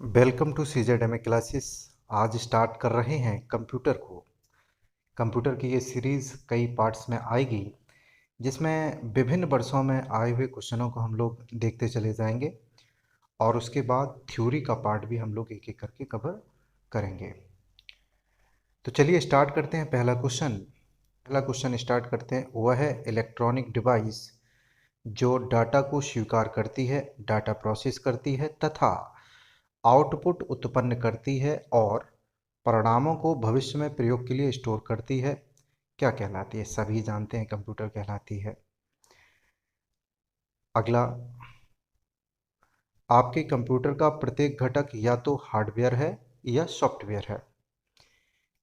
Welcome to CZMA classes. आज start कर रहे हैं कंप्यूटर को। कंप्यूटर की ये सीरीज़ कई पार्ट्स में आएगी, जिसमें विभिन्न वर्षों में आए हुए क्वेश्चनों को हम लोग देखते चले जाएंगे और उसके बाद थ्योरी का पार्ट भी हम लोग एक एक करके कवर करेंगे। तो चलिए स्टार्ट करते हैं। पहला क्वेश्चन स्टार्ट करते हैं। वह है इलेक्ट्रॉनिक डिवाइस जो डाटा को स्वीकार करती है, डाटा प्रोसेस करती है तथा आउटपुट उत्पन्न करती है और परिणामों को भविष्य में प्रयोग के लिए स्टोर करती है, क्या कहलाती है? सभी जानते हैं कंप्यूटर कहलाती है। अगला, आपके कंप्यूटर का प्रत्येक घटक या तो हार्डवेयर है या सॉफ्टवेयर है।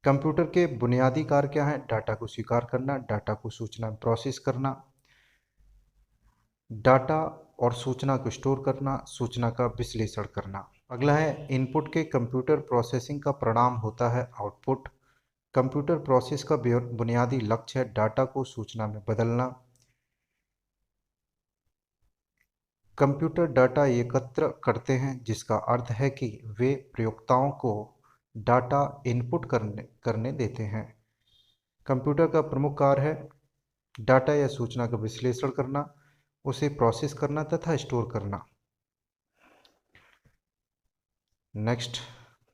कंप्यूटर के बुनियादी कार्य क्या हैं? डाटा को स्वीकार करना, डाटा को सूचना में प्रोसेस करना, डाटा और सूचना को स्टोर करना, सूचना का विश्लेषण करना। अगला है, इनपुट के कंप्यूटर प्रोसेसिंग का परिणाम होता है आउटपुट। कंप्यूटर प्रोसेस का बुनियादी लक्ष्य है डाटा को सूचना में बदलना। कंप्यूटर डाटा एकत्र करते हैं, जिसका अर्थ है कि वे प्रयोक्ताओं को डाटा इनपुट करने देते हैं। कंप्यूटर का प्रमुख कार्य है डाटा या सूचना का विश्लेषण करना, उसे प्रोसेस करना तथा स्टोर करना। नेक्स्ट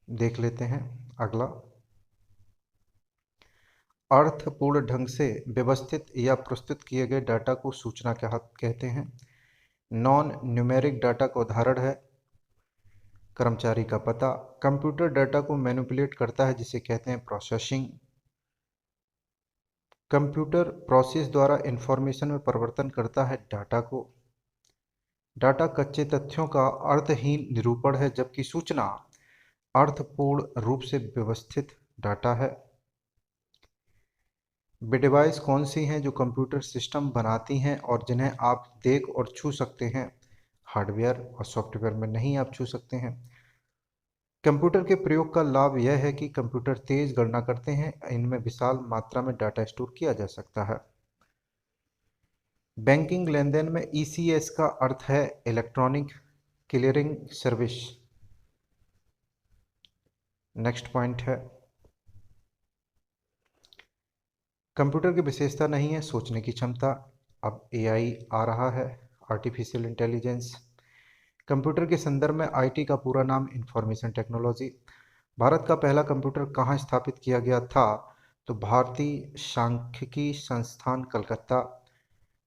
देख लेते हैं। अगला, अर्थपूर्ण ढंग से व्यवस्थित या प्रस्तुत किए गए डाटा को सूचना कहते हैं। नॉन न्यूमेरिक डाटा का उदाहरण है कर्मचारी का पता। कंप्यूटर डाटा को मैनिपुलेट करता है, जिसे कहते हैं प्रोसेसिंग। कंप्यूटर प्रोसेस द्वारा इंफॉर्मेशन में परिवर्तन करता है डाटा को। डाटा कच्चे तथ्यों का अर्थहीन निरूपण है, जबकि सूचना अर्थपूर्ण रूप से व्यवस्थित डाटा है। वे डिवाइस कौन सी हैं जो कंप्यूटर सिस्टम बनाती हैं और जिन्हें आप देख और छू सकते हैं? हार्डवेयर और सॉफ्टवेयर में नहीं आप छू सकते हैं। कंप्यूटर के प्रयोग का लाभ यह है कि कंप्यूटर तेज गणना करते हैं, इनमें विशाल मात्रा में डाटा स्टोर किया जा सकता है। बैंकिंग लेनदेन में ईसीएस का अर्थ है electronic clearing service. Next point है, कंप्यूटर की विशेषता नहीं है सोचने की क्षमता। अब एआई आ रहा है, आर्टिफिशियल इंटेलिजेंस। कंप्यूटर के संदर्भ में आईटी का पूरा नाम इंफॉर्मेशन टेक्नोलॉजी। भारत का पहला कंप्यूटर कहाँ स्थापित किया गया था? तो भारतीय सांख्यिकी संस्थान कलकत्ता।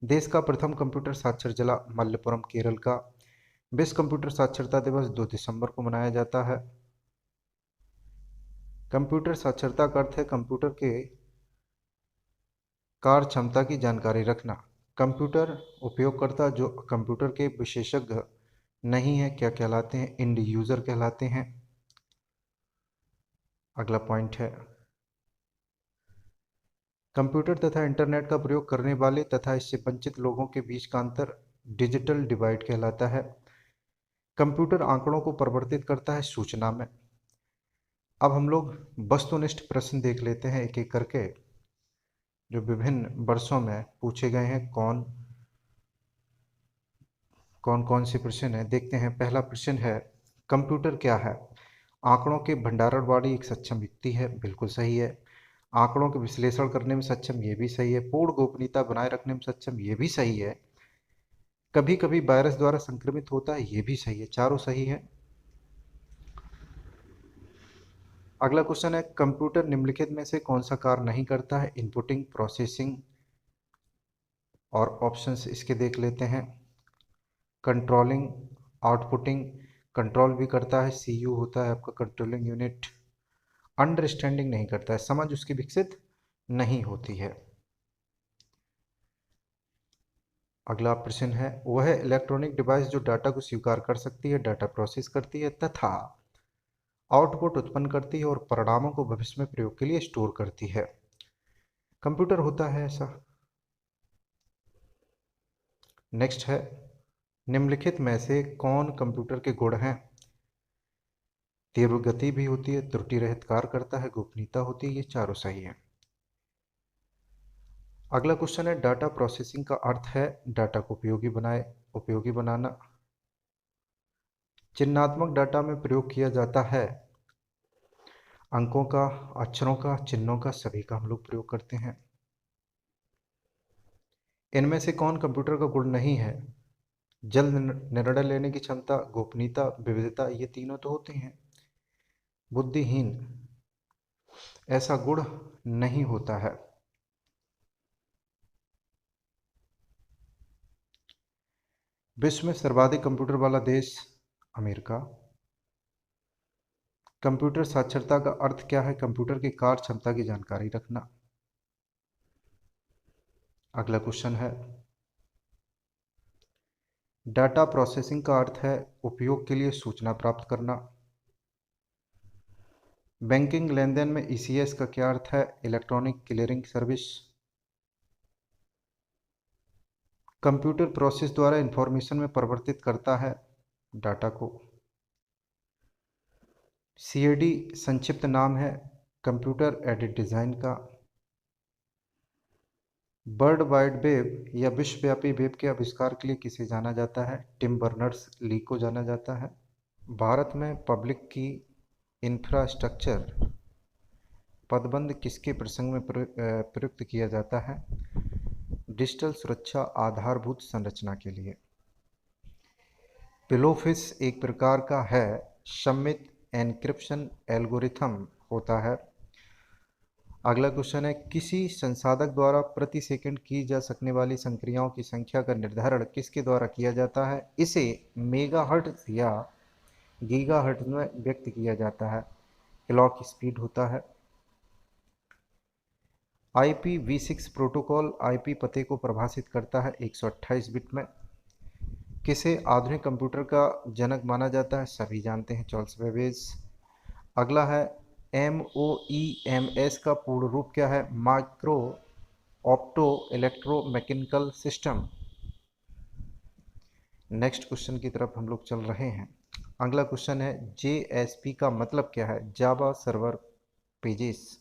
देश का प्रथम कंप्यूटर साक्षर जिला मलप्पुरम केरल का। विश्व कंप्यूटर साक्षरता दिवस 2 दिसंबर को मनाया जाता है। कंप्यूटर साक्षरता का अर्थ है कंप्यूटर के कार्य क्षमता की जानकारी रखना। कंप्यूटर उपयोगकर्ता जो कंप्यूटर के विशेषज्ञ नहीं है, क्या कहलाते हैं? इंड यूजर कहलाते हैं। अगला पॉइंट है, कंप्यूटर तथा इंटरनेट का प्रयोग करने वाले तथा इससे वंचित लोगों के बीच का अंतर डिजिटल डिवाइड कहलाता है। कंप्यूटर आंकड़ों को परिवर्तित करता है सूचना में। अब हम लोग वस्तुनिष्ठ प्रश्न देख लेते हैं एक एक करके, जो विभिन्न वर्षों में पूछे गए हैं। कौन कौन से प्रश्न हैं देखते हैं। पहला प्रश्न है, कंप्यूटर क्या है? आंकड़ों के भंडारण वाली एक सक्षम युक्ति है, बिल्कुल सही है। आंकड़ों के विश्लेषण करने में सक्षम, ये भी सही है। पूर्ण गोपनीयता बनाए रखने में सक्षम, ये भी सही है। कभी कभी वायरस द्वारा संक्रमित होता है, ये भी सही है। चारों सही है। अगला क्वेश्चन है, कंप्यूटर निम्नलिखित में से कौन सा कार्य नहीं करता है? इनपुटिंग, प्रोसेसिंग और ऑप्शंस इसके देख लेते हैं। Controlling, outputting. कंट्रोल भी करता है, सीयू होता है आपका कंट्रोलिंग यूनिट। अंडरस्टैंडिंग नहीं करता है, समझ उसकी विकसित नहीं होती है। अगला प्रश्न है, वह इलेक्ट्रॉनिक डिवाइस जो डाटा को स्वीकार कर सकती है, डाटा प्रोसेस करती है तथा आउटपुट उत्पन्न करती है और परिणामों को भविष्य में प्रयोग के लिए स्टोर करती है। कंप्यूटर होता है ऐसा। नेक्स्ट है, निम्नलिखित में से कौन कंप्यूटर के गुण हैं? तीव्र गति भी होती है, त्रुटि रहित कार्य करता है, गोपनीयता होती है, ये चारों सही है। अगला क्वेश्चन है, डाटा प्रोसेसिंग का अर्थ है डाटा को उपयोगी बनाना। चिन्हात्मक डाटा में प्रयोग किया जाता है अंकों का, अक्षरों का, चिन्हों का, सभी का हम लोग प्रयोग करते हैं। इनमें से कौन कंप्यूटर का गुण नहीं है? जल्द निर्णय लेने की क्षमता, गोपनीयता, विविधता, ये तीनों तो होते हैं। बुद्धिहीन, ऐसा गुण नहीं होता है। विश्व में सर्वाधिक कंप्यूटर वाला देश अमेरिका। कंप्यूटर साक्षरता का अर्थ क्या है? कंप्यूटर की कार्य क्षमता की जानकारी रखना। अगला क्वेश्चन है, डाटा प्रोसेसिंग का अर्थ है उपयोग के लिए सूचना प्राप्त करना। बैंकिंग लेनदेन में ईसीएस का क्या अर्थ है? Electronic clearing service. Computer process द्वारा इंफॉर्मेशन में परिवर्तित करता है डाटा को। सीएडी संक्षिप्त नाम है कंप्यूटर एडेड डिजाइन का। वर्ल्ड वाइड वेब या विश्वव्यापी वेब के आविष्कार के लिए किसे जाना जाता है? टिम बर्नर्स ली को जाना जाता है। भारत में पब्लिक की इंफ्रास्ट्रक्चर पदबंध किसके प्रसंग में प्रयुक्त किया जाता है? डिजिटल सुरक्षा आधारभूत संरचना के लिए। पिलोफिस एक प्रकार का है सम्मित एन्क्रिप्शन एल्गोरिथम होता है। अगला क्वेश्चन है, किसी संसाधक द्वारा प्रति सेकंड की जा सकने वाली संक्रियाओं की संख्या का निर्धारण किसके द्वारा किया जाता है? इसे मेगाहर्ट्ज या गीगाहर्ट्ज में व्यक्त किया जाता है। क्लॉक स्पीड होता है। IPv6 प्रोटोकॉल आईपी पते को परिभाषित करता है 128 बिट में। किसे आधुनिक कंप्यूटर का जनक माना जाता है? सभी जानते हैं, चार्ल्स बेबेज। अगला है, MOEMS का पूर्ण रूप क्या है? Micro opto electro mechanical system. Next question की तरफ हम लोग चल रहे हैं। अगला क्वेश्चन है, JSP का मतलब क्या है? Java server pages.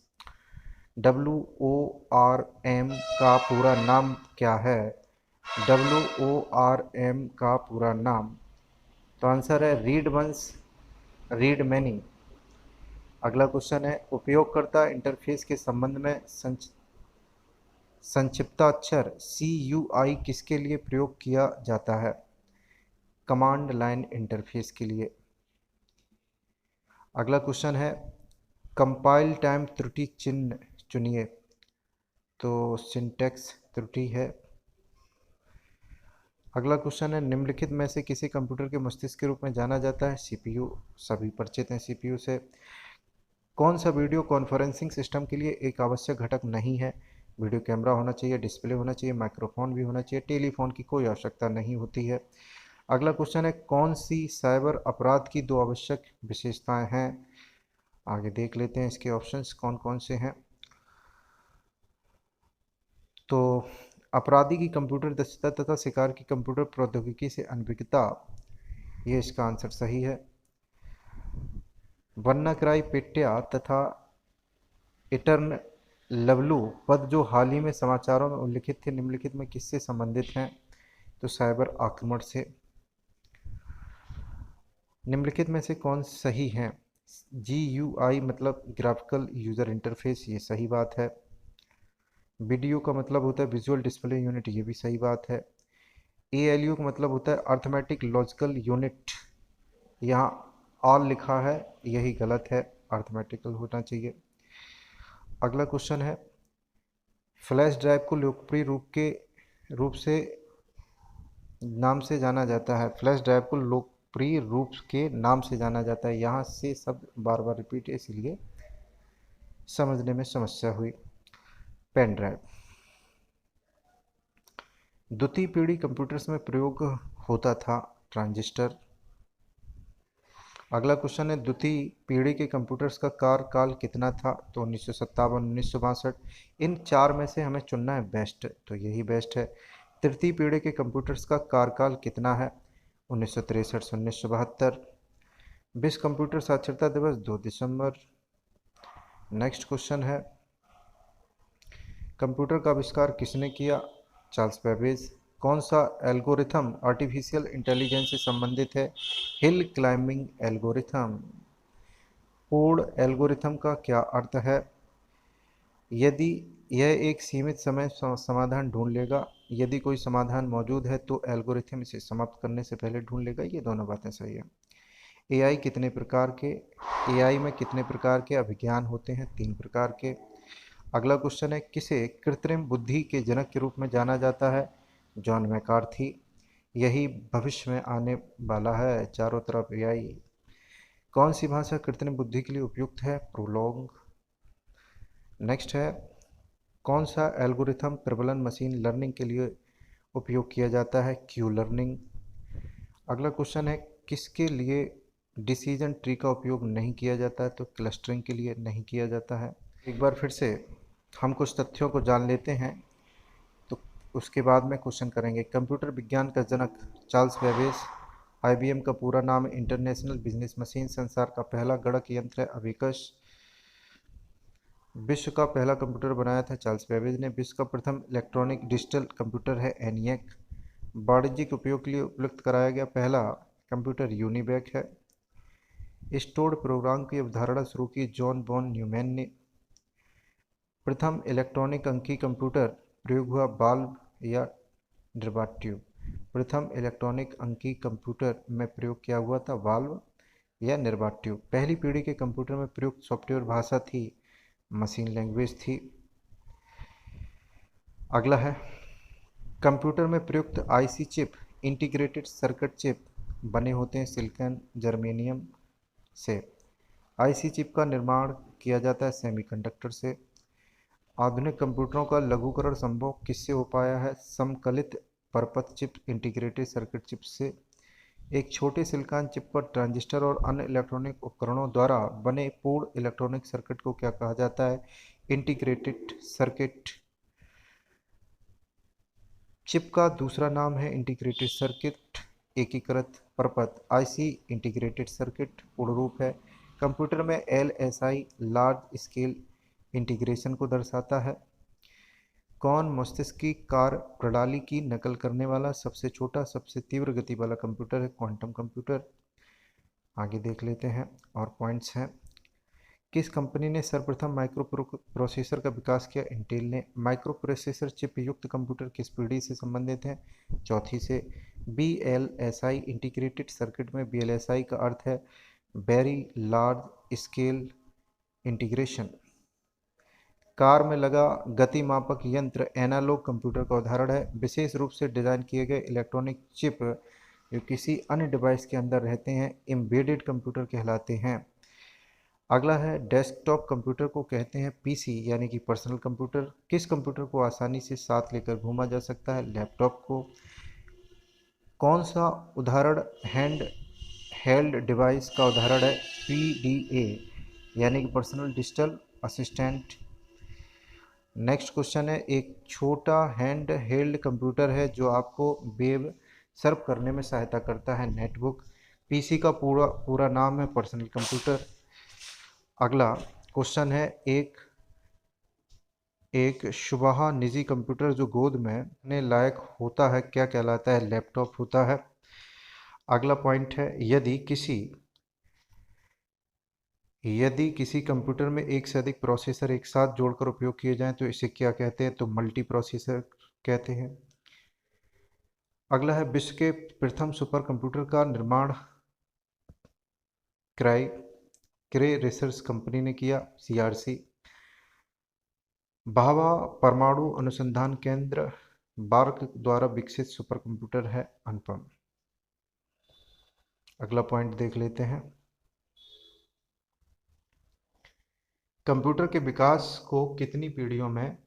WORM का पूरा नाम क्या है? WORM का पूरा नाम, तो आंसर है रीड वंस रीड मैनी। अगला क्वेश्चन है, उपयोगकर्ता इंटरफेस के संबंध में संक्षिप्ताक्षर CUI किसके लिए प्रयोग किया जाता है? कमांड लाइन इंटरफेस के लिए। अगला क्वेश्चन है, कंपाइल टाइम त्रुटि चिन्ह चुनिए, तो सिंटैक्स त्रुटि है। अगला क्वेश्चन है, निम्नलिखित में से किसी कंप्यूटर के मस्तिष्क के रूप में जाना जाता है? CPU। सभी परिचित हैं CPU से। कौन सा वीडियो कॉन्फ्रेंसिंग सिस्टम के लिए एक आवश्यक घटक नहीं है? वीडियो कैमरा होना चाहिए, डिस्प्ले होना चाहिए, माइक्रोफोन भी होना चाहिए, टेलीफोन की कोई आवश्यकता नहीं होती है। अगला क्वेश्चन है, कौन सी साइबर अपराध की 2 आवश्यक विशेषताएं हैं? आगे देख लेते हैं इसके ऑप्शंस कौन कौन से हैं। तो अपराधी की कंप्यूटर दक्षता तथा शिकार की कंप्यूटर प्रौद्योगिकी से अनभिज्ञता, ये इसका आंसर सही है। वन्नाक्राई पेट्या तथा इटर्न लवलू पद जो हाल ही में समाचारों में उल्लिखित थे, निम्नलिखित में किससे संबंधित हैं? तो साइबर आक्रमण से। निम्नलिखित में से कौन सही है? GUI मतलब ग्राफिकल यूजर इंटरफेस, ये सही बात है। वीडियो का मतलब होता है विजुअल डिस्प्ले यूनिट, ये भी सही बात है। ALU का मतलब होता है अर्थमेटिक लॉजिकल यूनिट, यहाँ ऑल लिखा है, यही गलत है, अर्थमेटिकल होना चाहिए। अगला क्वेश्चन है, फ्लैश ड्राइव को लोकप्रिय रूप से नाम से जाना जाता है। फ्लैश ड्राइव को लोकप्रिय रूप के नाम से जाना जाता है, यहाँ से शब्द बार बार रिपीट है, इसलिए समझने में समस्या हुई। Pen drive. द्वितीय पीढ़ी कंप्यूटर्स में प्रयोग होता था ट्रांजिस्टर। अगला क्वेश्चन है, द्वितीय पीढ़ी के कंप्यूटर्स का कार्यकाल कितना था? तो 1957, 1962। इन 4 में से हमें चुनना है बेस्ट, तो यही बेस्ट है। तृतीय पीढ़ी के कंप्यूटर्स का कार्यकाल कितना है? 1963 से 1972। विश्व कंप्यूटर साक्षरता दिवस 2 दिसंबर। नेक्स्ट क्वेश्चन है, कंप्यूटर का आविष्कार किसने किया? Charles Babbage. कौन सा एल्गोरिथम आर्टिफिशियल इंटेलिजेंस से संबंधित है? Hill climbing algorithm. पूर्ण एल्गोरिथम का क्या अर्थ है? यदि यह एक सीमित समय समाधान ढूंढ लेगा, यदि कोई समाधान मौजूद है तो एल्गोरिथम इसे समाप्त करने से पहले ढूंढ लेगा। ये दोनों बातें सही है। एआई कितने प्रकार के एआई में कितने प्रकार के अभिज्ञान होते हैं? 3 प्रकार के। अगला क्वेश्चन है, किसे कृत्रिम बुद्धि के जनक के रूप में जाना जाता है? John McCarthy. यही भविष्य में आने वाला है, चारों तरफ एआई। कौन सी भाषा कृत्रिम बुद्धि के लिए उपयुक्त है? प्रोलॉग। नेक्स्ट है, कौन सा एल्गोरिथम प्रबलन मशीन लर्निंग के लिए उपयोग किया जाता है? Q learning. अगला क्वेश्चन है, किसके लिए डिसीजन ट्री का उपयोग नहीं किया जाता है? तो क्लस्टरिंग के लिए नहीं किया जाता है। एक बार फिर से हम कुछ तथ्यों को जान लेते हैं, तो उसके बाद में क्वेश्चन करेंगे। कंप्यूटर विज्ञान का जनक चार्ल्स बेबेज। आईबीएम का पूरा नाम इंटरनेशनल बिजनेस मशीन। संसार का पहला गणक यंत्र है अबिकस। विश्व का पहला कंप्यूटर बनाया था चार्ल्स बेबेज ने। विश्व का प्रथम इलेक्ट्रॉनिक डिजिटल कंप्यूटर है एनियक। वाणिज्यिक उपयोग के लिए उपलब्ध कराया गया पहला कंप्यूटर यूनिबैक है। स्टोर्ड प्रोग्राम की अवधारणा शुरू की जॉन वॉन न्यूमैन ने। प्रथम इलेक्ट्रॉनिक अंकीय कंप्यूटर प्रयोग हुआ बाल्ब या निर्वाट्यू। प्रथम इलेक्ट्रॉनिक अंकीय कंप्यूटर में प्रयोग किया हुआ था वाल्व या निर्वाट्यू। पहली पीढ़ी के कंप्यूटर में प्रयुक्त सॉफ्टवेयर भाषा थी मशीन लैंग्वेज थी। अगला है, कंप्यूटर में प्रयुक्त IC chip integrated circuit chip बने होते हैं सिलिकॉन जर्मेनियम से। आईसी चिप का निर्माण किया जाता है सेमीकंडक्टर से। आधुनिक कंप्यूटरों का लघुकरण संभव किससे हो पाया है? समकलित परपथ चिप इंटीग्रेटेड सर्किट चिप से। एक छोटे सिलिकॉन चिप पर ट्रांजिस्टर और अन्य इलेक्ट्रॉनिक उपकरणों द्वारा बने पूर्ण इलेक्ट्रॉनिक सर्किट को क्या कहा जाता है? Integrated circuit. चिप का दूसरा नाम है इंटीग्रेटेड सर्किट। एकीकृत परपथ आईसी इंटीग्रेटेड सर्किट पूर्ण रूप है। कंप्यूटर में एलएसआई लार्ज स्केल इंटीग्रेशन को दर्शाता है। कौन मस्तिष्क की कार्य प्रणाली की नकल करने वाला सबसे छोटा सबसे तीव्र गति वाला कंप्यूटर है? Quantum computer. आगे देख लेते हैं और पॉइंट्स हैं। किस कंपनी ने सर्वप्रथम माइक्रो प्रोसेसर का विकास किया? इंटेल ने। माइक्रो प्रोसेसर चिप युक्त कंप्यूटर किस पीढ़ी से संबंधित हैं? चौथी से। बीएलएसआई इंटीग्रेटेड सर्किट में बीएलएसआई का अर्थ है very large scale integration. Car में लगा गति मापक यंत्र एनालॉग कंप्यूटर का उदाहरण है। विशेष रूप से डिजाइन किए गए इलेक्ट्रॉनिक चिप जो किसी अन्य डिवाइस के अंदर रहते हैं एम्बेडेड कंप्यूटर कहलाते हैं। अगला है, डेस्कटॉप कंप्यूटर को कहते हैं पीसी यानी कि पर्सनल कंप्यूटर। किस कंप्यूटर को आसानी से साथ लेकर घूमा जा सकता है? लैपटॉप को। कौन सा उदाहरण हैंड हेल्ड डिवाइस का उदाहरण है? पीडीए यानी कि personal digital assistant. Next question है, एक छोटा हैंड हेल्ड कंप्यूटर है जो आपको वेब सर्फ करने में सहायता करता है? नेटबुक। पीसी का पूरा पूरा नाम है पर्सनल कंप्यूटर। अगला क्वेश्चन है, एक शुबहा निजी कंप्यूटर जो गोद में रखने लायक होता है क्या कहलाता है? लैपटॉप होता है। अगला पॉइंट है, यदि किसी कंप्यूटर में एक से अधिक प्रोसेसर एक साथ जोड़कर उपयोग किए जाएं तो इसे क्या कहते हैं? तो मल्टी प्रोसेसर कहते हैं। अगला है, विश्व के प्रथम सुपर कंप्यूटर का निर्माण क्रे रिसर्च कंपनी ने किया? सीआरसी। भाभा परमाणु अनुसंधान केंद्र बार्क द्वारा विकसित सुपर कंप्यूटर है? अनुपम। अगला पॉइंट देख लेते हैं, कंप्यूटर के विकास को कितनी पीढ़ियों में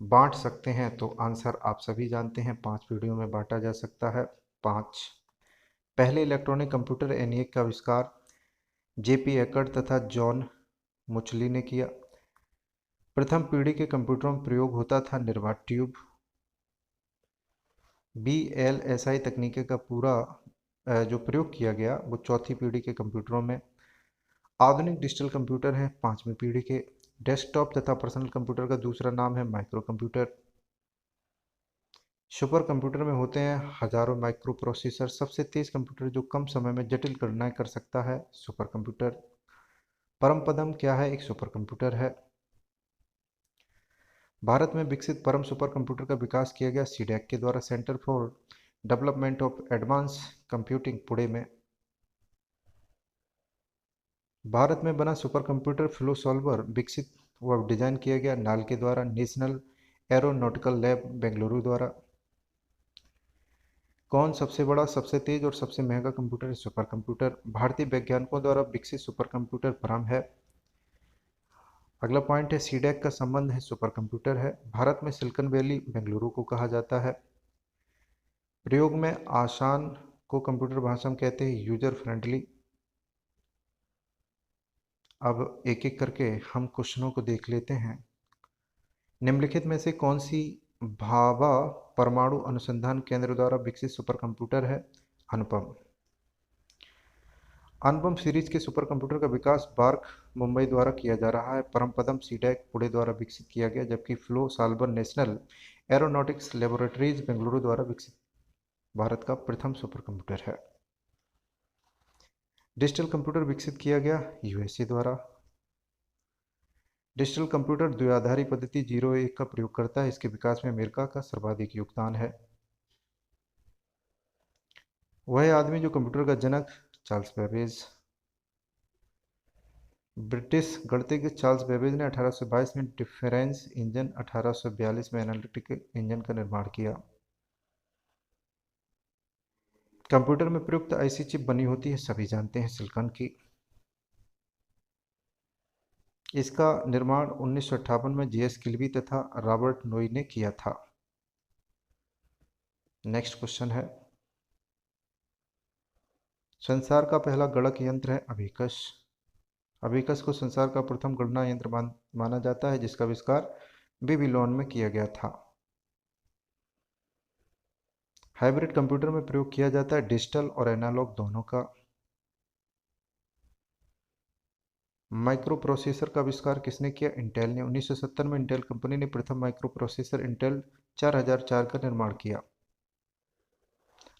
बांट सकते हैं? तो आंसर आप सभी जानते हैं, 5 पीढ़ियों में बांटा जा सकता है। 5। पहले इलेक्ट्रॉनिक कंप्यूटर एनियक का आविष्कार जेपी एकर्ड तथा जॉन मुचली ने किया। प्रथम पीढ़ी के कंप्यूटरों में प्रयोग होता था निर्वात ट्यूब। बीएलएसआई तकनीक का पूरा जो प्रयोग किया गया वो चौथी पीढ़ी के कंप्यूटरों में। आधुनिक डिजिटल कंप्यूटर हैं 5वीं पीढ़ी के। डेस्कटॉप तथा पर्सनल कंप्यूटर का दूसरा नाम है माइक्रो कंप्यूटर। सुपर कंप्यूटर में होते हैं हजारों माइक्रो प्रोसेसर। सबसे तेज कंप्यूटर जो कम समय में जटिल गणनाएं कर सकता है, सुपर कंप्यूटर। परमपदम क्या है? एक सुपर कंप्यूटर है। भारत में विकसित परम सुपर कंप्यूटर का विकास किया गया सीडैक के द्वारा, centre for development of advance computing, Pune में। भारत में बना सुपर कंप्यूटर फ्लो सॉल्वर विकसित व डिजाइन किया गया नाल के द्वारा, नेशनल एरोनॉटिकल लैब, बेंगलुरु द्वारा। कौन सबसे बड़ा, सबसे तेज और सबसे महंगा कंप्यूटर है? Super computer. भारतीय वैज्ञानिकों द्वारा विकसित सुपर कंप्यूटर परम है। अगला पॉइंट है सीडैक का संबंध है सुपर कंप्यूटर है। भारत में सिलिकॉन वैली बेंगलुरु को कहा जाता है। प्रयोग में आसान को कंप्यूटर भाषा में कहते हैं यूजर फ्रेंडली। अब एक एक करके हम क्वेश्चनों को देख लेते हैं। निम्नलिखित में से कौन सी भाभा परमाणु अनुसंधान केंद्र द्वारा विकसित सुपर कंप्यूटर है? अनुपम। अनुपम सीरीज के सुपर कंप्यूटर का विकास बार्क मुंबई द्वारा किया जा रहा है। परमपदम सीडैक पुणे द्वारा विकसित किया गया, जबकि flow solver national aeronautics laboratories Bengaluru द्वारा विकसित भारत का प्रथम सुपर कंप्यूटर है। डिजिटल कंप्यूटर विकसित किया गया यूएसए द्वारा। डिजिटल कंप्यूटर द्विआधारी पद्धति 01 का प्रयोग करता है। इसके विकास में अमेरिका का सर्वाधिक योगदान है। वह आदमी जो कंप्यूटर का जनक, चार्ल्स बेबेज। ब्रिटिश गणितज्ञ चार्ल्स बेबेज ने 1822 में डिफरेंस इंजन, 1842 में एनालिटिकल इंजन का निर्माण किया। कंप्यूटर में प्रयुक्त ऐसी चिप बनी होती है, सभी जानते हैं, सिलिकॉन की। इसका निर्माण 1958 में जेएस किल्बी तथा रॉबर्ट नोई ने किया था। नेक्स्ट क्वेश्चन है, संसार का पहला गणक यंत्र है अबेकस। अबेकस को संसार का प्रथम गणना यंत्र माना जाता है, जिसका आविष्कार बेबीलोन में किया गया था। हाइब्रिड कंप्यूटर में प्रयोग किया जाता है डिजिटल और एनालॉग दोनों का। माइक्रो प्रोसेसर का आविष्कार किसने किया? इंटेल ने। 1970 में इंटेल कंपनी ने प्रथम माइक्रो प्रोसेसर इंटेल 4004 का निर्माण किया।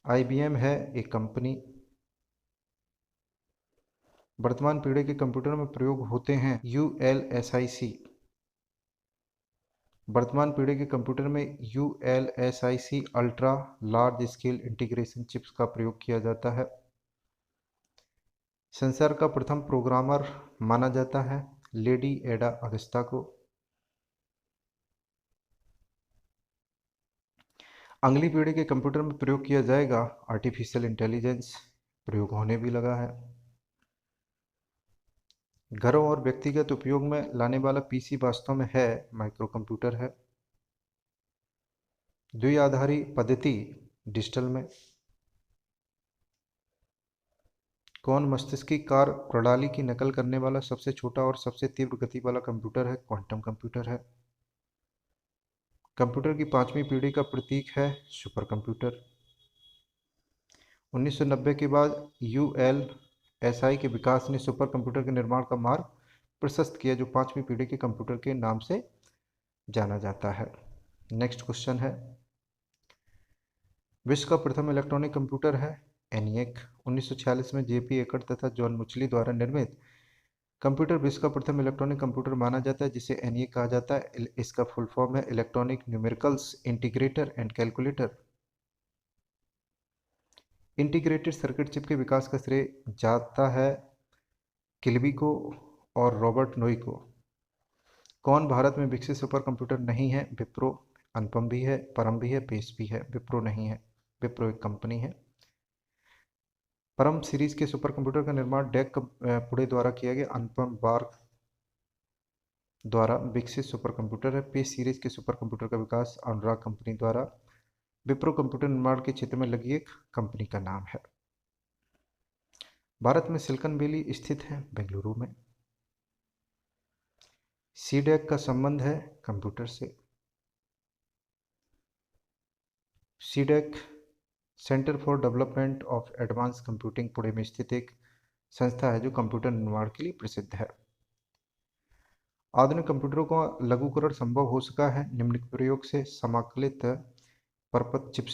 आईबीएम है एक कंपनी। वर्तमान पीढ़ी के कंप्यूटर में प्रयोग होते हैं यूएलएसआईसी। वर्तमान पीढ़ी के कंप्यूटर में ULSIC ultra large scale integration chips का प्रयोग किया जाता है। संसार का प्रथम प्रोग्रामर माना जाता है लेडी एडा अगस्ता को। अगली पीढ़ी के कंप्यूटर में प्रयोग किया जाएगा आर्टिफिशियल इंटेलिजेंस, प्रयोग होने भी लगा है। घरों और व्यक्तिगत उपयोग में लाने वाला पीसी वास्तव में है माइक्रो कंप्यूटर है। द्विआधारी पद्धति डिजिटल में। कौन मस्तिष्क की कार्य प्रणाली की नकल करने वाला सबसे छोटा और सबसे तीव्र गति वाला कंप्यूटर है? क्वांटम कंप्यूटर है। कंप्यूटर की पांचवी पीढ़ी का प्रतीक है सुपर कंप्यूटर। 1990 के बाद यूएलएसआई के विकास ने सुपर कंप्यूटर के निर्माण का मार्ग प्रशस्त किया, जो पांचवी पीढ़ी के कंप्यूटर के नाम से जाना जाता है। नेक्स्ट क्वेश्चन है, विश्व का प्रथम इलेक्ट्रॉनिक कंप्यूटर है एनिएक। 1946 में जेपी एकड़ तथा जॉन मुचली द्वारा निर्मित कंप्यूटर विश्व का प्रथम इलेक्ट्रॉनिक कंप्यूटर माना जाता है, जिसे एनिएक कहा जाता है। इसका फुल फॉर्म है electronic numericals integrator and calculator. Integrated circuit chip के विकास का श्रेय जाता है किल्बी को और रॉबर्ट नोई को। कौन भारत में विकसित सुपर कंप्यूटर नहीं है? विप्रो। अनुपम भी है, परम भी है, पेस भी है, विप्रो नहीं है। विप्रो एक कंपनी है। परम सीरीज के सुपर कंप्यूटर का निर्माण डेक पुणे द्वारा किया गया। अनुपम बार्क द्वारा विकसित सुपर कंप्यूटर है। पेस सीरीज के सुपर कंप्यूटर का विकास अनुराग कंपनी द्वारा। विप्रो कंप्यूटर निर्माण के क्षेत्र में लगी एक कंपनी का नाम है। भारत में सिलिकॉन वैली स्थित है बेंगलुरु में। सीडैक का संबंध है कंप्यूटर से। CDAC centre for development of advance computing Pune में स्थित एक संस्था है जो कंप्यूटर निर्माण के लिए प्रसिद्ध है। आधुनिक कंप्यूटरों का लघुकरण संभव हो सका है निम्नलिखित प्रयोग से। समाकलित पर्पज चिप्स